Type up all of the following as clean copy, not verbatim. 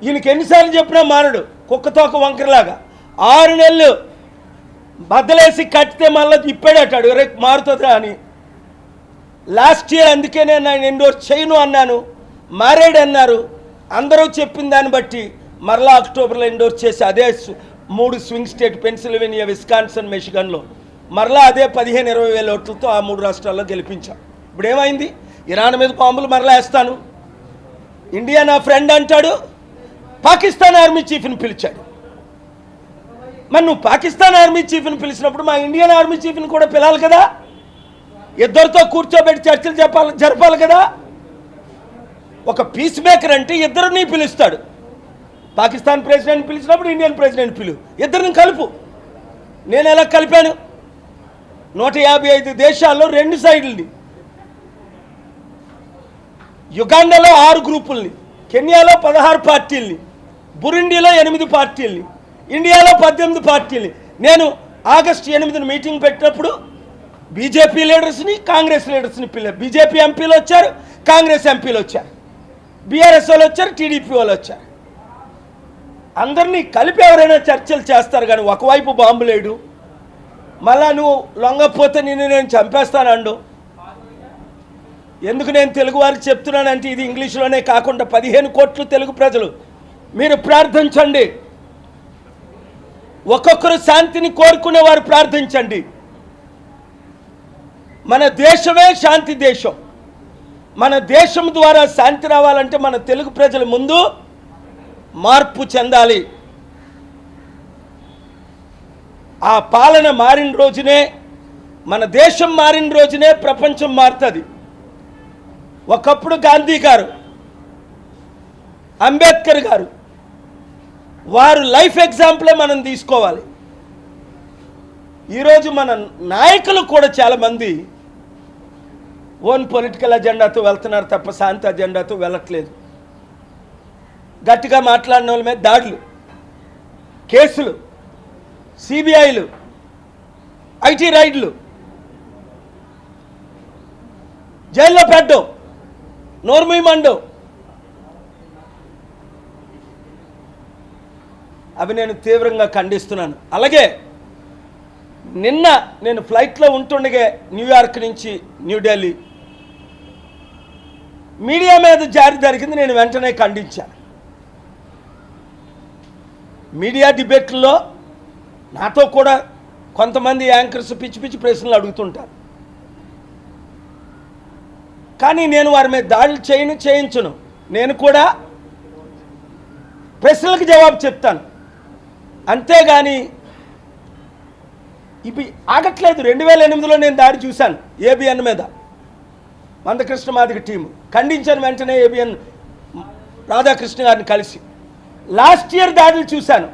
ఈయనకి ఎన్నిసార్లు చెప్పినా మానడు, కుక్కతోక వంకరలాగా 6 నెలలు బద్దలేసి కట్టితే మళ్ళీ ఇప్పాడటాడు రేపు మారుతుందా అని. లాస్ట్ ఇయర్ అందుకే నేను ఆయన ఎండోర్స్ చేయను అన్నాను, మారాడు అన్నారు. అందరూ చెప్పిన దాన్ని బట్టి మరలా అక్టోబర్లో ఎండోర్స్ చేసి అదే 3 స్వింగ్ స్టేట్ పెన్సిల్వేనియా, విస్కాన్సన్, మిషిగన్లో మరలా అదే 15-20 వేల ఓట్లతో ఆ 3 రాష్ట్రాల్లో గెలిపించాం. ఇప్పుడు ఏమైంది? ఇరాన్ మీద బాంబులు మరలా వేస్తాను, ఇండియా నా ఫ్రెండ్ అంటాడు, పాకిస్తాన్ ఆర్మీ చీఫ్ని పిలిచాడు. మరి నువ్వు పాకిస్తాన్ ఆర్మీ చీఫ్ని పిలిచినప్పుడు మా ఇండియన్ ఆర్మీ చీఫ్ని కూడా పిలాలి కదా, ఇద్దరితో కూర్చోబెట్టి చర్చలు జరపాలి కదా. ఒక పీస్ మేకర్ అంటే ఇద్దరిని పిలుస్తాడు. పాకిస్తాన్ ప్రెసిడెంట్ పిలిచినప్పుడు ఇండియన్ ప్రెసిడెంట్ పిలువు, ఇద్దరిని కలుపు. నేను ఎలా కలిపాను? 155 దేశాల్లో 2 సైడ్లని, యుగాండాలో 6 గ్రూపుల్ని, కెన్యాలో 16 పార్టీల్ని, బురుండీలో 8 పార్టీల్ని, ఇండియాలో 18 పార్టీల్ని. నేను ఆగస్టు 8న మీటింగ్ పెట్టినప్పుడు బీజేపీ లీడర్స్ని, కాంగ్రెస్ లీడర్స్ని బీజేపీ ఎంపీలు వచ్చారు, కాంగ్రెస్ ఎంపీలు వచ్చారు, బీఆర్ఎస్ వాళ్ళు వచ్చారు, టీడీపీ వాళ్ళు వచ్చారు. అందరినీ కలిపి ఎవరైనా చర్చలు చేస్తారు కానీ ఒకవైపు బాంబులేడు, మళ్ళా నువ్వు లొంగపోతే నేను చంపేస్తానండు. ఎందుకు నేను తెలుగు వారికి చెప్తున్నానంటే ఇది ఇంగ్లీష్లోనే కాకుండా 15 కోట్ల తెలుగు ప్రజలు మీరు ప్రార్థించండి. ఒక్కొక్కరు శాంతిని కోరుకునేవారు ప్రార్థించండి. మన దేశమే శాంతి దేశం. మన దేశం ద్వారా శాంతి రావాలంటే మన తెలుగు ప్రజల ముందు మార్పు చెందాలి. ఆ పాలన మారిన రోజునే, మన దేశం మారిన రోజునే ప్రపంచం మారుతుంది. ఒకప్పుడు గాంధీ గారు, అంబేద్కర్ గారు, వారు లైఫ్ ఎగ్జాంపులే మనం తీసుకోవాలి. ఈరోజు మన నాయకులు కూడా చాలామంది ఓన్ పొలిటికల్ అజెండాతో వెళ్తున్నారు తప్ప శాంతి అజెండాతో వెళ్ళట్లేదు. గట్టిగా మాట్లాడిన వాళ్ళ మీద దాడులు, కేసులు, సిబిఐలు, ఐటీ రైడ్లు, జైల్లో పెట్టడం, నోర్మీమండం, అవి నేను తీవ్రంగా ఖండిస్తున్నాను. అలాగే నిన్న నేను ఫ్లైట్లో ఉంటుండగా న్యూయార్క్ నుంచి న్యూఢిల్లీ మీడియా మీద జారీ జరిగింది, నేను వెంటనే ఖండించాను. మీడియా డిబేట్లో నాతో కూడా కొంతమంది యాంకర్స్ పిచ్చి పిచ్చి ప్రశ్నలు అడుగుతుంటారు, కానీ నేను వారి మీద దాడులు చేయించను. నేను కూడా ప్రశ్నలకు జవాబు చెప్తాను, అంతేగాని ఇవి ఆగట్లేదు. 2008లో నేను దాడి చూశాను ఏబిఎన్ మీద, మందకృష్ణ మాదిగ టీము ఖండించాను వెంటనే ఏబిఎన్ రాధాకృష్ణ గారిని కలిసి. లాస్ట్ ఇయర్ దాడులు చూశాను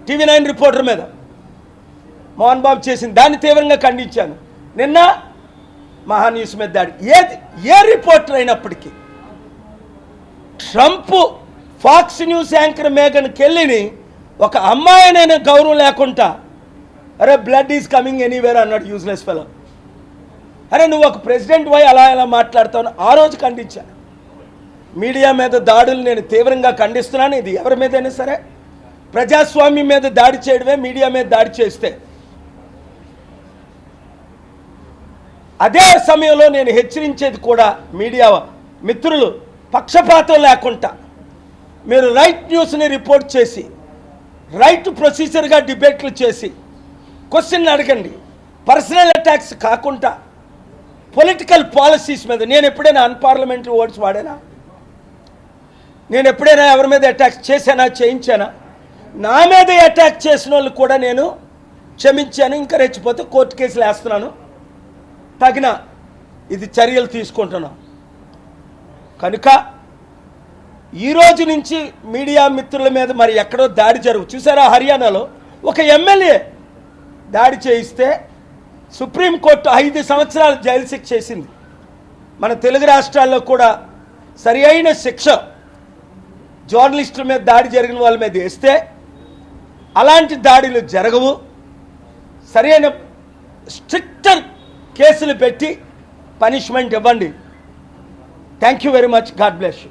TV9 రిపోర్టర్ మీద మోహన్ బాబు చేసింది, దాన్ని తీవ్రంగా ఖండించాను. నిన్న మహాన్యూస్ మీద దాడి. ఏ రిపోర్టర్ అయినప్పటికీ ట్రంప్ ఫాక్స్ న్యూస్ యాంకర్ మేఘన్ కెల్లీని ఒక అమ్మాయినైనా గౌరవం లేకుండా అరే బ్లడ్ ఈజ్ కమింగ్ ఎనీవేర్ అన్నాడు, యూజ్లెస్ ఫెలో. అరే నువ్వు ఒక ప్రెసిడెంట్ పోయి అలా ఎలా మాట్లాడతావు? ఆ రోజు ఖండించాను. మీడియా మీద దాడులు నేను తీవ్రంగా ఖండిస్తున్నాను. ఇది ఎవరి మీదైనా సరే ప్రజాస్వామ్యం మీద దాడి చేయడమే, మీడియా మీద దాడి చేస్తే. అదే సమయంలో నేను హెచ్చరించేది కూడా మీడియా మిత్రులు, పక్షపాతం లేకుండా మీరు రైట్ న్యూస్ని రిపోర్ట్ చేసి, రైట్ ప్రొసీజర్గా డిబేట్లు చేసి క్వశ్చన్ అడగండి. పర్సనల్ అటాక్స్ కాకుండా పొలిటికల్ పాలసీస్ మీద. నేను ఎప్పుడైనా అన్పార్లమెంటరీ వర్డ్స్ వాడానా? నేను ఎప్పుడైనా ఎవరి మీద అటాక్ చేశానా, చేయించానా? నా మీద అటాక్ చేసిన వాళ్ళు కూడా నేను క్షమించాను. ఇంకా రెచ్చిపోతే కోర్టు కేసులు వేస్తున్నాను, తగిన ఇది చర్యలు తీసుకుంటున్నాం. కనుక ఈరోజు నుంచి మీడియా మిత్రుల మీద మరి ఎక్కడో దాడి చూసారా? హర్యానాలో ఒక ఎమ్మెల్యే దాడి చేయిస్తే సుప్రీంకోర్టు 5 సంవత్సరాలు జైలు శిక్ష చేసింది. మన తెలుగు రాష్ట్రాల్లో కూడా సరి అయిన శిక్ష జర్నలిస్టుల మీద దాడి జరిగిన వాళ్ళ మీద వేస్తే అలాంటి దాడులు జరగవు. సరైన స్ట్రిక్టర్ కేసులు పెట్టి పనిష్మెంట్ ఇవ్వండి. Thank you very much. God bless you.